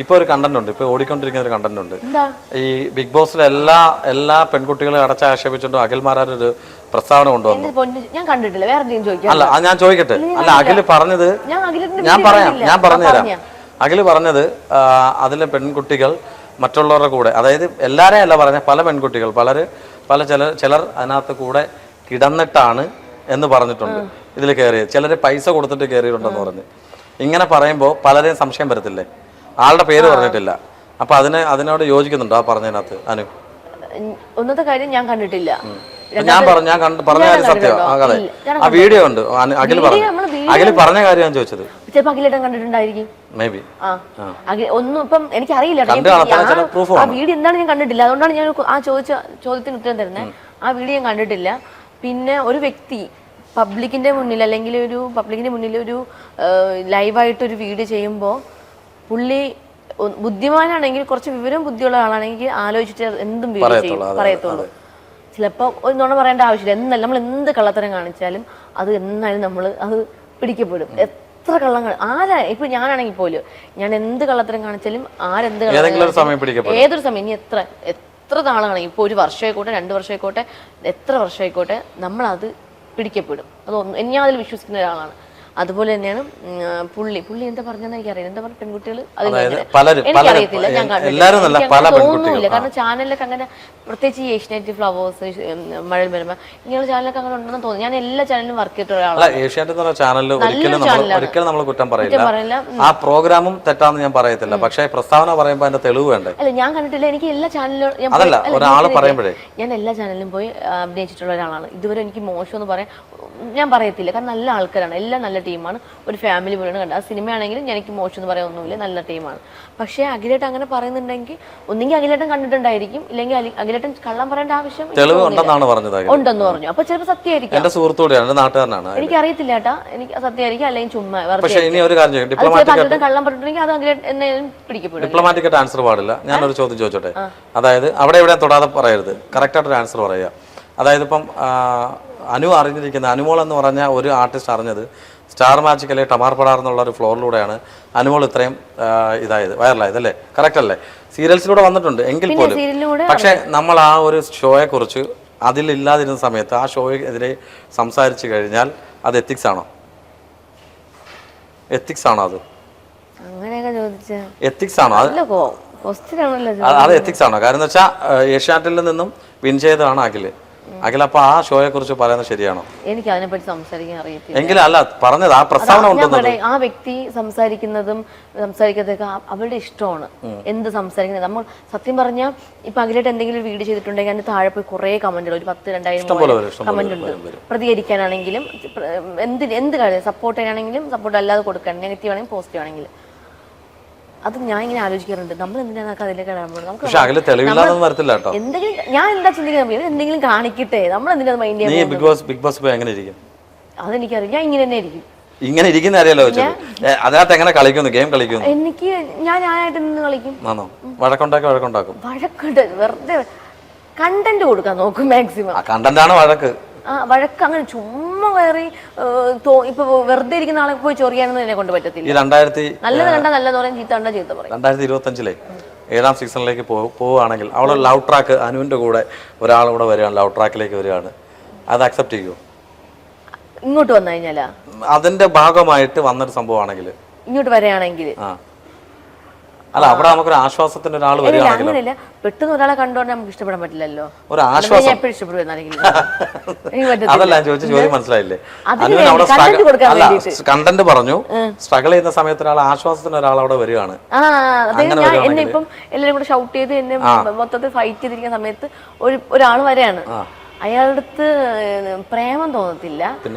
ഇപ്പൊ ഒരു കണ്ടന്റ് ഉണ്ട്, ഇപ്പൊ ഓടിക്കൊണ്ടിരിക്കുന്ന ഒരു കണ്ടന്റ് ഉണ്ട്. ഈ ബിഗ് ബോസിലെ എല്ലാ പെൺകുട്ടികളെ അടച്ചാക്ഷേപിച്ചുകൊണ്ട് അഖിൽമാരൊരു പ്രസ്താവന കൊണ്ടുവന്നു. ഞാൻ കണ്ടിട്ടില്ല, വേറെ അല്ല ഞാൻ ചോദിക്കട്ടെ, അല്ല അഖില് പറഞ്ഞത് ഞാൻ പറഞ്ഞുതരാം. അഖില് പറഞ്ഞത് അതിലെ പെൺകുട്ടികൾ മറ്റുള്ളവരുടെ കൂടെ, അതായത് എല്ലാരെയും അല്ല പറഞ്ഞ, പല പെൺകുട്ടികൾ ചിലർ അതിനകത്ത് കൂടെ കിടന്നിട്ടാണ് എന്ന് പറഞ്ഞിട്ടുണ്ട്. ഇതിൽ കയറിയത് ചിലർ പൈസ കൊടുത്തിട്ട് കയറിയിട്ടുണ്ടെന്ന് പറഞ്ഞ്. ഇങ്ങനെ പറയുമ്പോൾ പലരെയും സംശയം വരത്തില്ലേ? ആളുടെ പേര് പറഞ്ഞിട്ടില്ല. അപ്പൊ അതിനോട് യോജിക്കുന്നുണ്ടോ ആ പറഞ്ഞതിനകത്ത്? അനു, ഒന്നത്തെ കാര്യം ഞാൻ കണ്ടിട്ടില്ല. ഞാൻ പറഞ്ഞ കാര്യം സത്യം. അതെ, ആ വീഡിയോ ഉണ്ട്. അഖില് പറഞ്ഞ കാര്യം ഞാൻ ചോദിച്ചത്. ചിലപ്പോ അഖിലേട്ടൻ കണ്ടിട്ടുണ്ടായിരിക്കും, മേ ബി. ഒന്നും ഇപ്പം എനിക്ക് അറിയില്ല. ആ വീഡിയോ എന്താണ് ഞാൻ കണ്ടിട്ടില്ല, അതുകൊണ്ടാണ് ഞാൻ ആ ചോദ്യത്തിന് ഉത്തരം തരുന്നത്. ആ വീഡിയോ ഞാൻ കണ്ടിട്ടില്ല. പിന്നെ ഒരു വ്യക്തി പബ്ലിക്കിന്റെ മുന്നിൽ അല്ലെങ്കിൽ ഒരു ലൈവായിട്ടൊരു വീഡിയോ ചെയ്യുമ്പോൾ പുള്ളി ബുദ്ധിമാനാണെങ്കിൽ, കുറച്ച് വിവരം ബുദ്ധിയുള്ള ആളാണെങ്കിൽ ആലോചിച്ചിട്ട് എന്തും വീഡിയോ ചെയ്യും, പറയത്തുള്ളൂ. ചിലപ്പോൾ ഒരു നുണ പറയേണ്ട ആവശ്യമില്ല. നമ്മൾ എന്ത് കള്ളത്തരം കാണിച്ചാലും അത് എന്നാലും അത് പിടിക്കപ്പെടും. എത്ര കള്ളം ഇപ്പൊ ഞാനാണെങ്കിൽ പോലും ഞാൻ എന്ത് കള്ളത്തരം കാണിച്ചാലും ഏതൊരു സമയം ഇനി എത്ര നാളാണെങ്കിൽ, ഇപ്പോൾ 1 വർഷമായിക്കോട്ടെ 2 വർഷമായിക്കോട്ടെ എത്ര വർഷമായിക്കോട്ടെ നമ്മളത് പിടിക്കപ്പെടും. ഞാൻ അതിൽ വിശ്വസിക്കുന്ന ഒരാളാണ്. അതുപോലെ തന്നെയാണ് പുള്ളി എന്താ പറഞ്ഞെന്ന് എനിക്കറിയാം. എന്താ പറഞ്ഞ പെൺകുട്ടികൾ എനിക്കറിയത്തില്ല, ഞാൻ തോന്നുന്നില്ല. കാരണം ചാനലിലൊക്കെ അങ്ങനെ, പ്രത്യേകിച്ച് ഈ ഏഷ്യാനെറ്റ് ഫ്ലവേഴ്സ്, മഴ വരുമ്പോ ഇങ്ങനെയുള്ള ചാനലൊക്കെ അങ്ങനെ ഉണ്ടെന്ന് തോന്നുന്നു. ഞാൻ എല്ലാ ചാനലിലും വർക്ക് ചെയ്തിട്ടുള്ള ഒരാളാണ്. ഏഷ്യാനെറ്റ് ചാനലിൽ ഒരിക്കലും നമ്മൾ കുറ്റം പറയില്ല. ആ പ്രോഗ്രാമും തെറ്റാന്ന് ഞാൻ പറയത്തില്ല, പക്ഷേ പ്രസ്താവന പറയുമ്പോൾ അതിന്റെ തെളിവ് വേണ്ടേ? അല്ല, ഞാൻ കണ്ടിട്ടില്ല. എനിക്ക് എല്ലാ ചാനലിലും ഞാൻ എല്ലാ ചാനലിലും പോയി അഭിനയിച്ചിട്ടുള്ള ഒരാളാണ്. ഇതുവരെ എനിക്ക് മോശം എന്ന് പറയാൻ ഞാൻ പറയത്തില്ല. കാരണം നല്ല ആൾക്കാരാണ്, എല്ലാം നല്ല ടീമാണ്, ഒരു ഫാമിലി പോലെയാണ് കണ്ടത്. ആ സിനിമയാണെങ്കിലും എനിക്ക് മോശം എന്ന് പറയാൻ ഒന്നുമില്ല, നല്ല ടീമാണ്. പക്ഷേ അഖിലേട്ടൻ അങ്ങനെ പറയുന്നുണ്ടെങ്കിൽ ഒന്നെങ്കിൽ അഖിലേട്ടൻ കണ്ടിട്ടുണ്ടായിരിക്കും, ഇല്ലെങ്കിൽ അഖിലേട്ടൻ കള്ളം പറയേണ്ട ആവശ്യം ഉണ്ടെന്ന് പറഞ്ഞു. അപ്പൊ ചിലപ്പോൾ സത്യമായിരിക്കും. എന്റെ സുഹൃത്തോടെയാണ്, നാട്ടുകാരനാണ്. എനിക്ക് അറിയത്തില്ല ഏട്ടാ, എനിക്ക് സത്യമായിരിക്കും, അല്ലെങ്കിൽ ചുമ്മാ കള്ളം പറഞ്ഞിട്ടുണ്ടെങ്കിൽ അത് അഖിലേട്ടൻ എന്നെയും പിടിക്കപ്പെടും. ഡിപ്ലോമാറ്റിക് ആയിട്ട് ആൻസർ പാടില്ല. ഞാനൊരു ചോദ്യം ചോദിച്ചോട്ടെ? അതായത് അവിടെ ഇവിടെ തൊടാതെ പറയരുത്, കറക്റ്റായിട്ടൊരു ആൻസർ പറയുക. അതായത് ഇപ്പം അനു അറിഞ്ഞിരിക്കുന്ന, അനുമോൾ എന്ന് പറഞ്ഞ ഒരു ആർട്ടിസ്റ്റ് അറിഞ്ഞത് സ്റ്റാർ മാജിക്കലെ ടമാർ പടാർ എന്നുള്ള ഒരു ഫ്ലോറിലൂടെയാണ് അനുമോൾ ഇത്രയും ഇതായത്, വൈറലായത് അല്ലേ? കറക്റ്റ് അല്ലേ? സീരിയൽസിലൂടെ വന്നിട്ടുണ്ട് എങ്കിൽ പോലും. പക്ഷെ നമ്മൾ ആ ഒരു ഷോയെ കുറിച്ച് അതിലില്ലാതിരുന്ന സമയത്ത് ആ ഷോയ്ക്കെതിരെ സംസാരിച്ചു കഴിഞ്ഞാൽ അത് എത്തിക്സ് ആണോ? എത്തിക്സ് ആണോ? അത് എത്തിക്സ് ആണോ? അത് എത്തിക്സ് ആണോ? കാരണം എന്ന് വെച്ചാൽ ഏഷ്യാനെറ്റിൽ നിന്നും വിൻ ചെയ്തതാണ് അഖില്. അഖില, ആ ഷോയെ കുറിച്ച് പറയുന്നത് ശരിയാണോ? എനിക്ക് അതിനെപ്പറ്റി സംസാരിക്കാൻ അറിയത്തില്ല. എങ്കിലും അല്ല പറഞ്ഞത്, ആ പ്രസ്താവന ആ വ്യക്തി സംസാരിക്കുന്നതൊക്കെ അവരുടെ ഇഷ്ടമാണ്, എന്ത് സംസാരിക്കുന്നത്. നമ്മൾ സത്യം പറഞ്ഞാൽ ഇപ്പൊ അഖിലായിട്ട് എന്തെങ്കിലും ഒരു വീഡിയോ ചെയ്തിട്ടുണ്ടെങ്കിൽ അതിന് താഴെ പോയി കുറെ കമന്റുകൾ, ഒരു 10,000-2000 കമന്റ് ഉണ്ട്. പ്രതികരിക്കാനാണെങ്കിലും എന്ത് കാര്യം, സപ്പോർട്ട് ചെയ്യാനാണെങ്കിലും സപ്പോർട്ട് അല്ലാതെ കൊടുക്കാൻ, നെഗറ്റീവ് ആണെങ്കിലും പോസിറ്റീവ് ആണെങ്കിലും. അത് ഞാൻ ഇങ്ങനെ ആലോചിക്കാറുണ്ട്, നമ്മൾ എന്തിനാണ് അതിലേക്ക് എന്തെങ്കിലും, ഞാൻ എന്താ ചിന്തിക്കുന്നത്, എന്തെങ്കിലും കാണിക്കട്ടെ, നമ്മൾ എന്തിനാ മൈൻഡ് ചെയ്യാൻ? അതെനിക്കറിയാം, ഞാൻ ഇങ്ങനെ തന്നെ ഇരിക്കും. ഇങ്ങനെ ഇരിക്കുന്ന അറിയാലോ, അതിനകത്ത് എങ്ങനെ കളിക്കുന്നു, ഗെയിം കളിക്കുന്നു? എനിക്ക് ഞാനായിട്ട് നിന്ന് കളിക്കും. വഴക്കുണ്ടാക്കും വെറുതെ കണ്ടന്റ് കൊടുക്കാൻ നോക്കും മാക്സിമം. കണ്ടന്റ് ആണ് വഴക്ക്. വഴക്ക് അങ്ങനെ ചുമ്മാ കയറി ഇപ്പൊ വെറുതെ ഇരിക്കുന്ന ആളെ പോയി ചൊറിയാനൊന്നും എന്നെ കൊണ്ട് പറ്റത്തില്ല. നല്ലത് കണ്ടാ നല്ലത് പറയും, ചീത്ത കണ്ടാ ചീത്ത പറയും. 2025 7ാം സീസണിലേക്ക് പോവുകയാണെങ്കിൽ അവിടെ ലവ് ട്രാക്ക്, അനുവിന്റെ കൂടെ ഒരാളുകൂടെ വരികയാണ്, ലവ് ട്രാക്കിലേക്ക് വരികയാണ്, അത് അക്സെപ്റ്റ് ചെയ്യുമോ? ഇങ്ങോട്ട് വന്നു കഴിഞ്ഞാലാ അതിന്റെ ഭാഗമായിട്ട് വന്നൊരു സംഭവമാണെങ്കിൽ, ഇങ്ങോട്ട് വരികയാണെങ്കിൽ അല്ല, അവിടെ നമുക്കൊരു ആശ്വാസത്തിന് ഒരാൾ അങ്ങനെയല്ല, പെട്ടെന്ന് ഒരാളെ കണ്ടോണ്ട് നമുക്ക് ഇഷ്ടപ്പെടാൻ പറ്റില്ലല്ലോ. ഒരു ആശ്വാസം അതല്ല ഞാൻ ചോദിച്ച ചോദ്യം മനസ്സിലായില്ലേ? കണ്ടന്റ് പറഞ്ഞു, സ്ട്രഗിൾ ചെയ്യുന്ന സമയത്ത് ഒരാൾ ആശ്വാസത്തിന് ഒരാൾ അവിടെ വരികയാണ്. എന്നെ ഇപ്പം എല്ലാവരും കൂടെ ഷൗട്ട് ചെയ്ത് എന്നെ മൊത്തത്തിൽ ഫൈറ്റ് ചെയ്തിരിക്കുന്ന സമയത്ത് ഒരാൾ വരെയാണ്, അയാളുടെ അടുത്ത് പ്രേമം തോന്നത്തില്ല,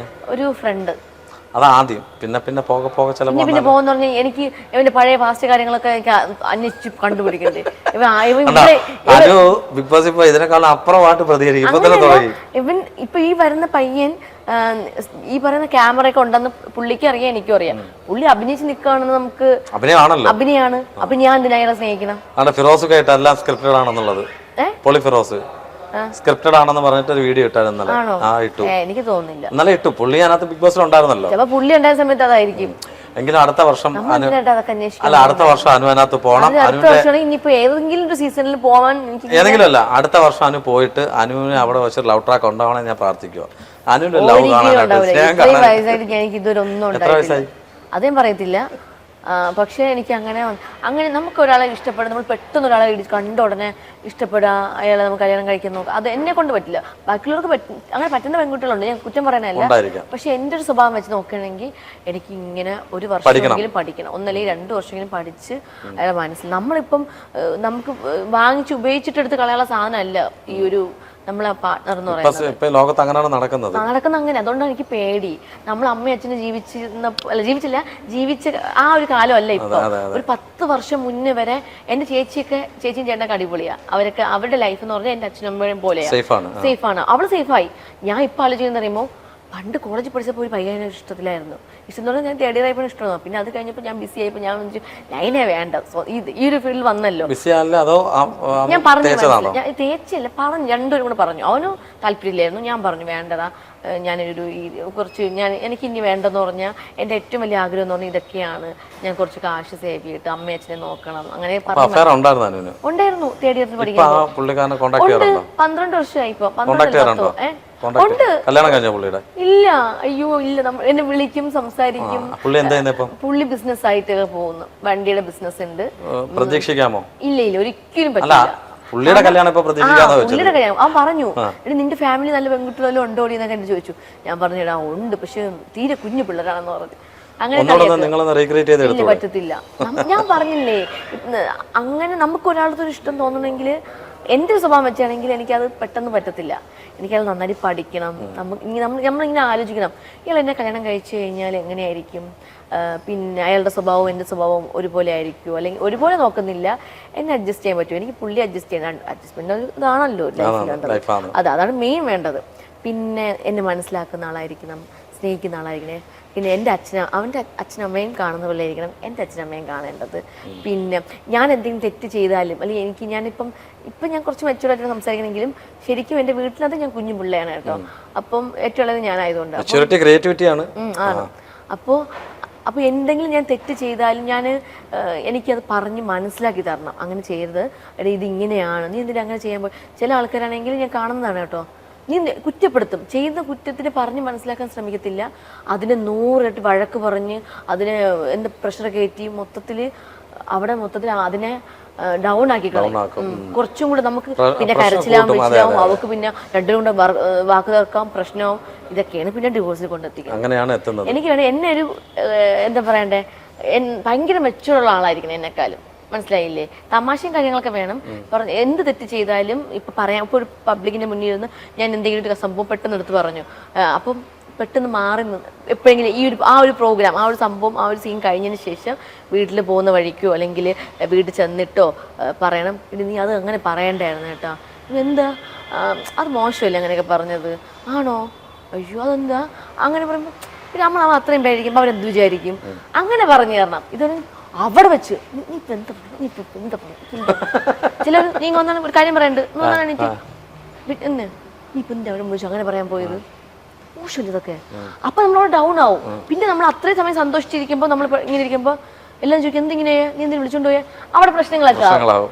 ഒരു ഫ്രണ്ട്. അതാദ്യം, പിന്നെ പോകെ പിന്നെ പോകുന്ന പറഞ്ഞാൽ എനിക്ക് ഇവന്റെ പഴയ പാസ്റ്റ് കാര്യങ്ങളൊക്കെ എനിക്ക് അന്വേഷിച്ച് കണ്ടുപിടിക്കണ്ടേ. ബിഗ് ബോസ് ഇപ്പൊ ഇതിനേക്കാളും അപ്പുറമായിട്ട് പ്രതികരിക്കും. ഇവൻ ഇപ്പൊ ഈ വരുന്ന പയ്യൻ ഈ പറയുന്ന ക്യാമറ ഒക്കെ ഉണ്ടെന്ന് പുള്ളിക്ക് അറിയാം, എനിക്കും അറിയാം. പുള്ളി അഭിനയിച്ച് നിൽക്കുകയാണെന്ന് നമുക്ക് അഭിനയാണ്. അപ്പൊ ഞാൻ എന്തിനാ അയാളെ സ്നേഹിക്കണം? ഫിറോസ് എല്ലാം സ്ക്രിപ്റ്റഡ് ആണെന്നുള്ളത്, ഫിറോസ് സ്ക്രിപ്റ്റഡ് ആണെന്ന് പറഞ്ഞിട്ട് ഒരു വീഡിയോ ഇട്ടായിരുന്നു. എനിക്ക് തോന്നുന്നില്ല ഇന്നലെ ഇട്ടു. പുള്ളി അതിനകത്ത് ബിഗ് ബോസിൽ ഉണ്ടായിരുന്നല്ലോ. പുള്ളി ഉണ്ടായ സമയത്ത് അതായിരിക്കും. എങ്കിലും അടുത്ത വർഷം അതൊക്കെ അന്വേഷിക്കാം. അല്ല, അടുത്ത വർഷം അനു അതിനകത്ത് പോകണം. അടുത്ത വർഷം ഇനിയിപ്പോ ഏതെങ്കിലും ഒരു സീസണിൽ പോവാൻ എനിക്ക് ഏതെങ്കിലും അല്ല, അടുത്ത വർഷം അനു പോയിട്ട് അനുവിന് അവിടെ വെച്ച് ലവ് ട്രാക്ക് ഉണ്ടാവണം ഞാൻ പ്രാർത്ഥിക്കുക. അനുവിന്റെ ലവ് വയസ്സായിട്ട് എനിക്ക് ഇതുവരെ ഒന്നും ഉണ്ടായിട്ടില്ല, അതേം പറയത്തില്ല. പക്ഷേ എനിക്ക് അങ്ങനെ നമുക്ക് ഒരാളെ ഇഷ്ടപ്പെടുക, നമ്മൾ പെട്ടെന്ന് ഒരാളെ കണ്ട ഉടനെ ഇഷ്ടപ്പെടുക, അയാളെ നമുക്ക് കല്യാണം കഴിക്കുന്നു, അത് എന്നെ കൊണ്ട് പറ്റില്ല. ബാക്കിയുള്ളവർക്ക് അങ്ങനെ പറ്റുന്ന പെൺകുട്ടികളുണ്ട്, ഞാൻ കുറ്റം പറയാനല്ല. പക്ഷെ എൻ്റെ ഒരു സ്വഭാവം വെച്ച് നോക്കുകയാണെങ്കിൽ എനിക്ക് ഇങ്ങനെ ഒരു വർഷമെങ്കിലും പഠിക്കണം, ഒന്നല്ലെങ്കിൽ 2 വർഷമെങ്കിലും പഠിച്ച് അയാളെ മനസ്സിൽ നമ്മളിപ്പം നമുക്ക് വാങ്ങിച്ച് ഉപയോഗിച്ചിട്ടെടുത്ത് കളയാനുള്ള സാധനമല്ല ഈ ഒരു നമ്മളെ പാർട്ട്ണർ എന്ന് പറയുന്നത്. ലോകത്ത് അങ്ങനെയാണ് നടക്കുന്നത് അങ്ങനെ. അതുകൊണ്ടാണ് എനിക്ക് പേടി. നമ്മൾ അമ്മയും അച്ഛനും ജീവിച്ച ആ ഒരു കാലമല്ല ഇപ്പൊ. ഒരു 10 വർഷം മുന്നേ വരെ എന്റെ ചേച്ചിയും ചേട്ടനൊക്കെ അടിപൊളിയാ. അവരൊക്കെ അവരുടെ ലൈഫ് എന്ന് പറഞ്ഞാൽ എന്റെ അച്ഛനും അമ്മയും പോലെയാ, സേഫാണ്. അവള് സേഫായി. ഞാൻ ഇപ്പൊ ആലോചിക്കുന്ന പറയുമ്പോൾ പണ്ട് കോളേജിൽ പഠിച്ചപ്പോൾ ഒരു പയ്യനെ ഇഷ്ടത്തിലായിരുന്നു. ഇഷ്ടം എന്ന് പറഞ്ഞാൽ ഞാൻ തേർഡ് ഇയർ ആയപ്പോൾ ഇഷ്ടമാണ്. പിന്നെ അത് കഴിഞ്ഞപ്പോൾ ഞാൻ ബിസി ആയപ്പോൾ ഞാൻ ലൈനേ വേണ്ട, ഈ ഒരു ഫീൽഡിൽ വന്നല്ലോ. ഞാൻ പറഞ്ഞു, ഞാൻ തേച്ചല്ല പറഞ്ഞു, രണ്ടുപേരും കൂടെ പറഞ്ഞു. അവനും താല്പര്യമില്ലായിരുന്നു, ഞാൻ പറഞ്ഞു വേണ്ടതാ, എനിക്ക് ഇനി വേണ്ടെന്ന് പറഞ്ഞാൽ എൻ്റെ ഏറ്റവും വലിയ ആഗ്രഹം എന്ന് പറഞ്ഞാൽ ഇതൊക്കെയാണ്, ഞാൻ കുറച്ച് കാശ് സേവ് ചെയ്തിട്ട് അമ്മയും അച്ഛനെ നോക്കണം, അങ്ങനെ ഉണ്ടായിരുന്നു. തേർഡ് ഇയറിൽ പഠിക്കാൻ 12 വർഷമായി ഇപ്പൊ. 12 ഇല്ല, അയ്യോ ഇല്ല. എന്നെ വിളിക്കും, സംസാരിക്കും. പുള്ളി ബിസിനസ് ആയിട്ട് പോകുന്നു, വണ്ടിയുടെ ബിസിനസ് ഉണ്ട്. പ്രതീക്ഷിക്കാമോ? ഇല്ല, ഒരിക്കലും പറ്റില്ല. പുള്ളിയുടെ കല്യാണം അവൻ പറഞ്ഞു, നിന്റെ ഫാമിലി നല്ല പെൺകുട്ടികളെല്ലാം ഉണ്ടോ എന്നൊക്കെ എന്നെ ചോദിച്ചു. ഞാൻ പറഞ്ഞിടാ ഉണ്ട്, പക്ഷെ തീരെ കുഞ്ഞു പിള്ളേരാണെന്ന് പറഞ്ഞു. അങ്ങനെ പറ്റത്തില്ല. ഞാൻ പറഞ്ഞില്ലേ, അങ്ങനെ നമുക്ക് ഒരാളത്തെ ഒരു ഇഷ്ടം തോന്നണമെങ്കിൽ എൻ്റെ ഒരു സ്വഭാവം വെച്ചാണെങ്കിൽ എനിക്കത് പെട്ടെന്ന് പറ്റത്തില്ല. എനിക്കത് നന്നായിട്ട് പഠിക്കണം. നമ്മളിങ്ങനെ ആലോചിക്കണം, ഇയാൾ എന്നെ കല്യാണം കഴിച്ചു കഴിഞ്ഞാൽ എങ്ങനെയായിരിക്കും, പിന്നെ അയാളുടെ സ്വഭാവവും എൻ്റെ സ്വഭാവവും ഒരുപോലെ ആയിരിക്കുമോ, അല്ലെങ്കിൽ ഒരുപോലെ നോക്കുന്നില്ല, എന്നെ അഡ്ജസ്റ്റ് ചെയ്യാൻ പറ്റുമോ. എനിക്ക് പുള്ളി അഡ്ജസ്റ്റ് ചെയ്യാൻ, അഡ്ജസ്റ്റ്മെന്റ് ഇതാണല്ലോ ലൈഫിൽ, അതാണ് മെയിൻ വേണ്ടത്. പിന്നെ എന്നെ മനസ്സിലാക്കുന്ന ആളായിരിക്കണം, സ്നേഹിക്കുന്ന ആളായിരിക്കണേ. പിന്നെ എൻ്റെ അവൻ്റെ അച്ഛനമ്മയും കാണുന്ന പോലെ ആയിരിക്കണം എൻ്റെ അച്ഛനമ്മയും കാണേണ്ടത്. പിന്നെ ഞാൻ എന്തെങ്കിലും തെറ്റ് ചെയ്താലും, അല്ലെങ്കിൽ ഞാനിപ്പം ഞാൻ കുറച്ച് മെച്ചൂർഡായിട്ട് സംസാരിക്കണമെങ്കിലും ശരിക്കും എൻ്റെ വീട്ടിലത് ഞാൻ കുഞ്ഞു പിള്ളയാണ് കേട്ടോ. അപ്പം ഏറ്റവും ഉള്ളത് ഞാനായതുകൊണ്ട് ആണ്. അപ്പോൾ എന്തെങ്കിലും ഞാൻ തെറ്റ് ചെയ്താലും എനിക്കത് പറഞ്ഞ് മനസ്സിലാക്കി തരണം, അങ്ങനെ ചെയ്യരുത്, എടാ ഇതിങ്ങനെയാണ്, നീ എന്തിനാ അങ്ങനെ ചെയ്യാൻ പോയി. ചില ആൾക്കാരാണെങ്കിൽ ഞാൻ കാണുന്നതാണ് കേട്ടോ, നീ കുറ്റപ്പെടുത്തും, ചെയ്യുന്ന കുറ്റത്തിന് പറഞ്ഞ് മനസ്സിലാക്കാൻ ശ്രമിക്കത്തില്ല, അതിനെ 100 ഇരട്ടി വഴക്ക് പറഞ്ഞ് അതിനെ എന്താ പ്രഷർ കയറ്റി മൊത്തത്തിൽ അതിനെ ഡൗൺ ആക്കി കളയും. കുറച്ചും കൂടെ നമുക്ക് പിന്നെ കരച്ചിലാവും, അവക്ക് പിന്നെ രണ്ടും കൂടെ വാക്ക് തീർക്കാം, പ്രശ്നവും, ഇതൊക്കെയാണ് പിന്നെ ഡിവോഴ്സിൽ കൊണ്ടെത്തിക്കുന്നത്. എനിക്ക് വേണം എന്നെ ഒരു എന്താ പറയണ്ടേ, ഭയങ്കര മെച്ചൂറുള്ള ആളായിരിക്കണം എന്നെക്കാളും, മനസ്സിലായില്ലേ. തമാശയും കാര്യങ്ങളൊക്കെ വേണം. എന്ത് തെറ്റ് ചെയ്താലും ഇപ്പൊ പറയാം, ഇപ്പോൾ ഒരു പബ്ലിക്കിന്റെ മുന്നിൽ നിന്ന് ഞാൻ എന്തെങ്കിലും സംഭവം പെട്ടെന്ന് എടുത്ത് പറഞ്ഞു, അപ്പം പെട്ടെന്ന് മാറി എപ്പോഴെങ്കിലും ആ ഒരു പ്രോഗ്രാം, ആ ഒരു സംഭവം, ആ ഒരു സീൻ കഴിഞ്ഞതിന് ശേഷം വീട്ടിൽ പോകുന്ന വഴിക്കോ അല്ലെങ്കിൽ വീട്ടിൽ ചെന്നിട്ടോ പറയണം, ഇനി നീ അത് അങ്ങനെ പറയണ്ടായിരുന്നു കേട്ടോ, എന്താ അത് മോശമല്ലേ അങ്ങനെയൊക്കെ പറഞ്ഞത്, ആണോ, അയ്യോ അതെന്താ അങ്ങനെ പറയുമ്പോൾ പിന്നെ നമ്മൾ അത്രയും പേടിക്കുമ്പോൾ അവരെന്ത് വിചാരിക്കും, അങ്ങനെ പറഞ്ഞു തരണം. ഇതൊരു അവിടെ വെച്ച് നീ ചിലർ നീ ഒന്നാണ് ഒരു കാര്യം പറയണ്ട് നീ ഇപ്പൊ എന്താ അവിടെ വിളിച്ചു അങ്ങനെ പറയാൻ പോയത്, മോശമല്ലേ ഇതൊക്കെ. അപ്പൊ നമ്മളവിടെ ഡൗൺ ആവും. പിന്നെ നമ്മൾ അത്രയും സമയം സന്തോഷിച്ചിരിക്കുമ്പോൾ നമ്മൾ ഇങ്ങനെ ഇരിക്കുമ്പോൾ എല്ലാം ചോദിക്കും എന്തിങ്ങനെ നീ എന്തിനും വിളിച്ചോണ്ട് പോയാൽ അവിടെ പ്രശ്നങ്ങളൊക്കെ ആവും.